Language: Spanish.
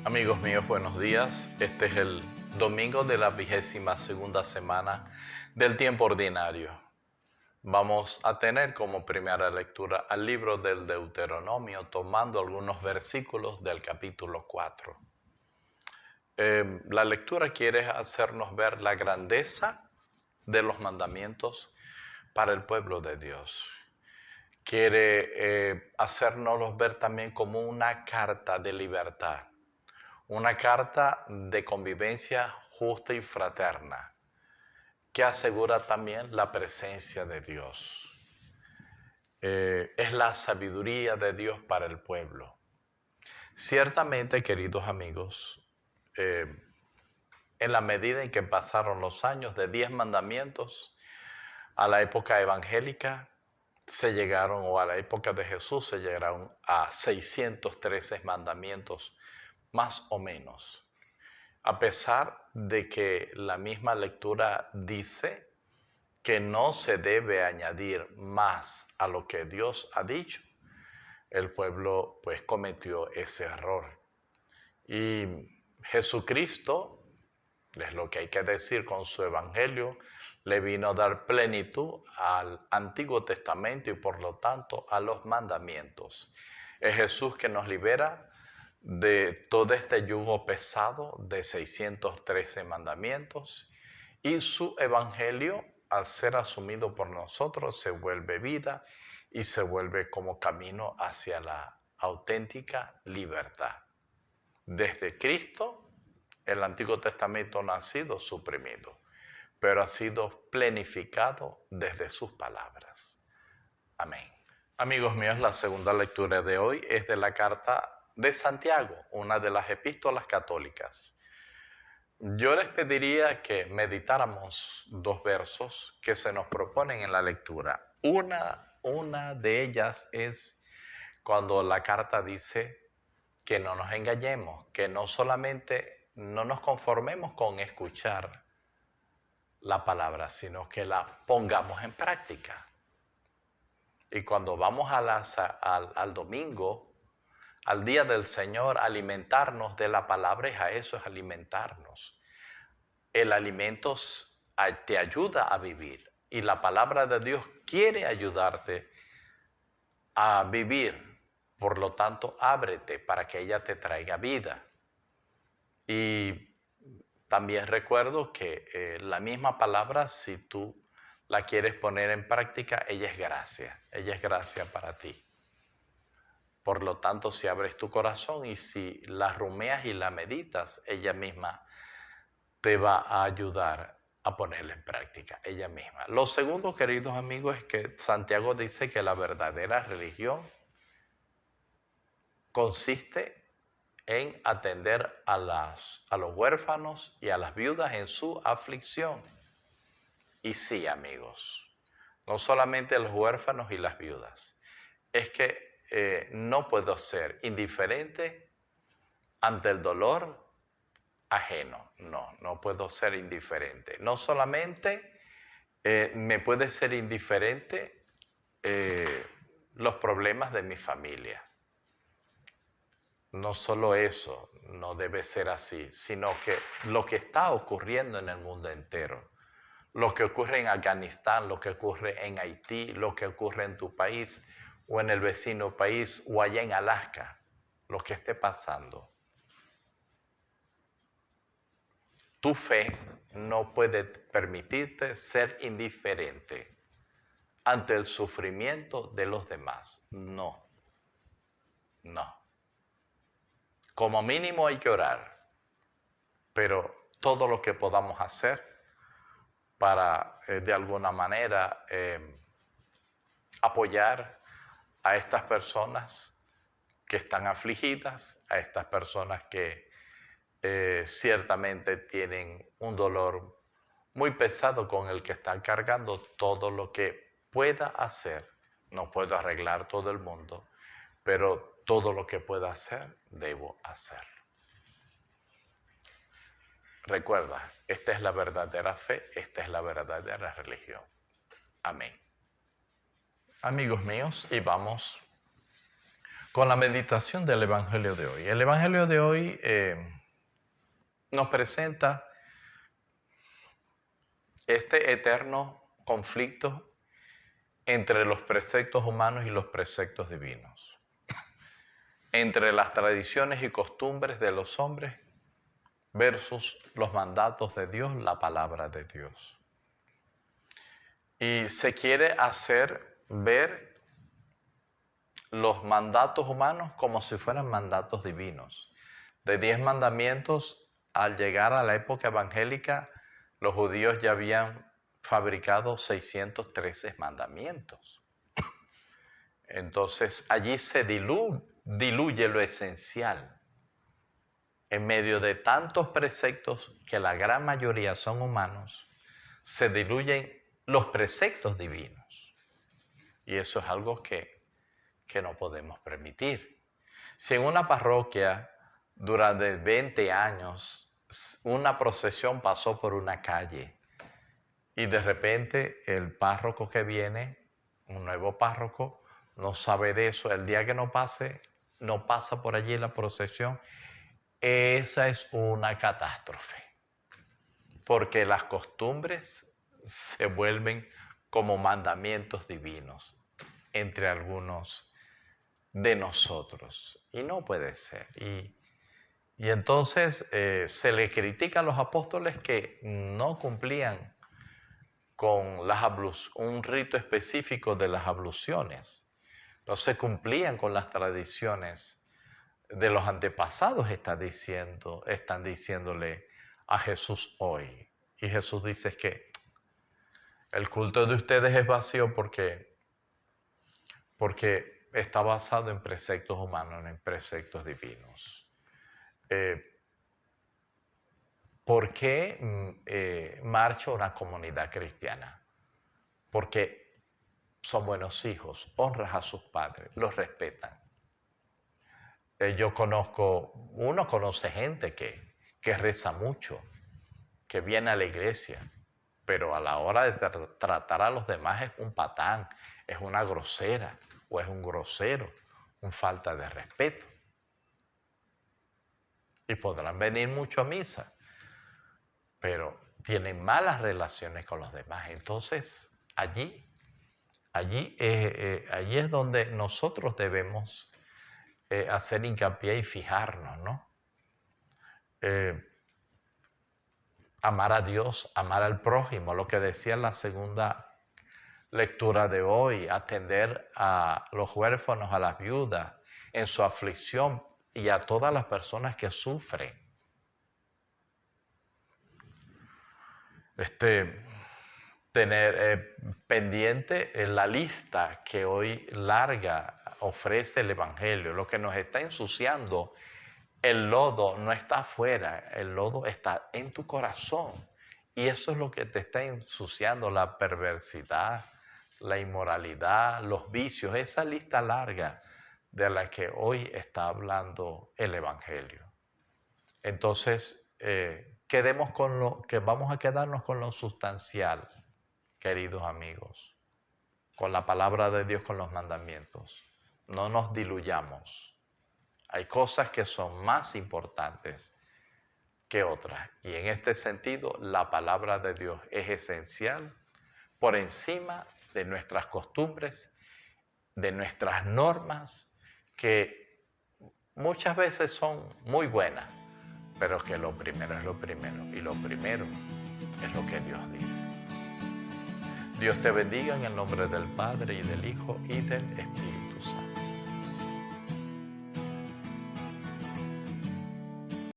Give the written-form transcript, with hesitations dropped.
Amigos míos, buenos días. Este es el domingo de la 22ª semana del tiempo ordinario. Vamos a tener como primera lectura al libro del Deuteronomio, tomando algunos versículos del capítulo 4. La lectura quiere hacernos ver la grandeza de los mandamientos para el pueblo de Dios. Quiere hacernos ver también como una carta de libertad. Una carta de convivencia justa y fraterna que asegura también la presencia de Dios. Es la sabiduría de Dios para el pueblo. Ciertamente, queridos amigos, en la medida en que pasaron los años de 10 mandamientos, a la época evangélica o a la época de Jesús se llegaron a 613 mandamientos, más o menos. A pesar de que la misma lectura dice que no se debe añadir más a lo que Dios ha dicho, el pueblo pues cometió ese error. Y Jesucristo, es lo que hay que decir con su evangelio, le vino a dar plenitud al Antiguo Testamento y por lo tanto a los mandamientos. Es Jesús que nos libera de todo este yugo pesado de 613 mandamientos, y su evangelio, al ser asumido por nosotros, se vuelve vida y se vuelve como camino hacia la auténtica libertad. Desde Cristo, el Antiguo Testamento no ha sido suprimido, pero ha sido plenificado desde sus palabras. Amén. Amigos míos, la segunda lectura de hoy es de la carta de Santiago, una de las epístolas católicas. Yo les pediría que meditáramos dos versos que se nos proponen en la lectura. Una de ellas es cuando la carta dice que no nos engañemos, que no solamente no nos conformemos con escuchar la palabra, sino que la pongamos en práctica. Y cuando vamos al domingo, al día del Señor, alimentarnos de la palabra, eso es alimentarnos. El alimento te ayuda a vivir y la palabra de Dios quiere ayudarte a vivir. Por lo tanto, ábrete para que ella te traiga vida. Y también recuerdo que la misma palabra, si tú la quieres poner en práctica, ella es gracia para ti. Por lo tanto, si abres tu corazón y si la rumeas y la meditas, ella misma te va a ayudar a ponerla en práctica, ella misma. Lo segundo, queridos amigos, es que Santiago dice que la verdadera religión consiste en atender a los huérfanos y a las viudas en su aflicción. Y sí, amigos, no solamente a los huérfanos y las viudas, es que no puedo ser indiferente ante el dolor ajeno. No puedo ser indiferente. No solamente me puede ser indiferente los problemas de mi familia. No solo eso, no debe ser así, sino que lo que está ocurriendo en el mundo entero, lo que ocurre en Afganistán, lo que ocurre en Haití, lo que ocurre en tu país o en el vecino país o allá en Alaska, lo que esté pasando. Tu fe no puede permitirte ser indiferente ante el sufrimiento de los demás. No. Como mínimo hay que orar, pero todo lo que podamos hacer para de alguna manera apoyar a estas personas que están afligidas, a estas personas que ciertamente tienen un dolor muy pesado con el que están cargando, todo lo que pueda hacer. No puedo arreglar todo el mundo, pero todo lo que pueda hacer, debo hacerlo. Recuerda, esta es la verdadera fe, esta es la verdadera religión. Amén. Amigos míos, y vamos con la meditación del Evangelio de hoy. El Evangelio de hoy nos presenta este eterno conflicto entre los preceptos humanos y los preceptos divinos, entre las tradiciones y costumbres de los hombres versus los mandatos de Dios, la palabra de Dios. Y se quiere hacer ver los mandatos humanos como si fueran mandatos divinos. De 10 mandamientos, al llegar a la época evangélica, los judíos ya habían fabricado 613 mandamientos. Entonces allí se diluye lo esencial. En medio de tantos preceptos, que la gran mayoría son humanos, se diluyen los preceptos divinos. Y eso es algo que no podemos permitir. Si en una parroquia durante 20 años una procesión pasó por una calle y de repente el párroco que viene, un nuevo párroco, no sabe de eso, el día que no pasa por allí la procesión, esa es una catástrofe, porque las costumbres se vuelven como mandamientos divinos entre algunos de nosotros, y no puede ser. Y entonces se le critica a los apóstoles que no cumplían con un rito específico de las abluciones, no se cumplían con las tradiciones de los antepasados, están diciéndole a Jesús hoy. Y Jesús dice que el culto de ustedes es vacío porque está basado en preceptos humanos, en preceptos divinos. ¿Por qué marcha una comunidad cristiana? Porque son buenos hijos, honran a sus padres, los respetan. Uno conoce gente que reza mucho, que viene a la iglesia, pero a la hora de tratar a los demás es un patán, es una grosera o es un grosero, un falta de respeto. Y podrán venir mucho a misa, pero tienen malas relaciones con los demás. Entonces, allí es donde nosotros debemos hacer hincapié y fijarnos, ¿no? Amar a Dios, amar al prójimo, lo que decía en la segunda lectura de hoy, atender a los huérfanos, a las viudas en su aflicción y a todas las personas que sufren. Tener pendiente la lista que hoy larga ofrece el Evangelio, lo que nos está ensuciando. El lodo no está afuera, el lodo está en tu corazón. Y eso es lo que te está ensuciando, la perversidad, la inmoralidad, los vicios, esa lista larga de la que hoy está hablando el Evangelio. Entonces, vamos a quedarnos con lo sustancial, queridos amigos, con la palabra de Dios, con los mandamientos. No nos diluyamos. Hay cosas que son más importantes que otras. Y en este sentido, la palabra de Dios es esencial por encima de nuestras costumbres, de nuestras normas, que muchas veces son muy buenas, pero que lo primero es lo primero. Y lo primero es lo que Dios dice. Dios te bendiga en el nombre del Padre, y del Hijo, y del Espíritu.